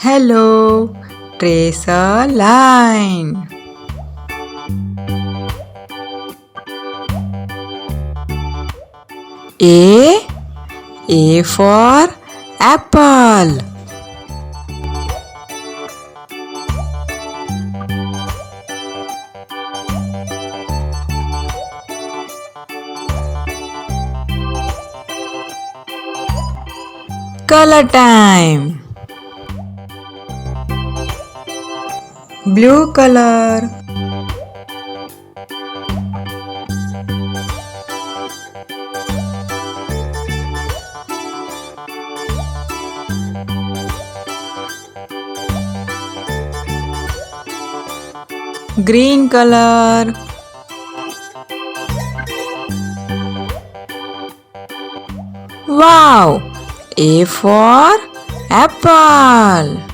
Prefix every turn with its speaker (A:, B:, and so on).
A: Hello, trace a line. A for apple. Color time. Blue color, green color, wow, A for apple.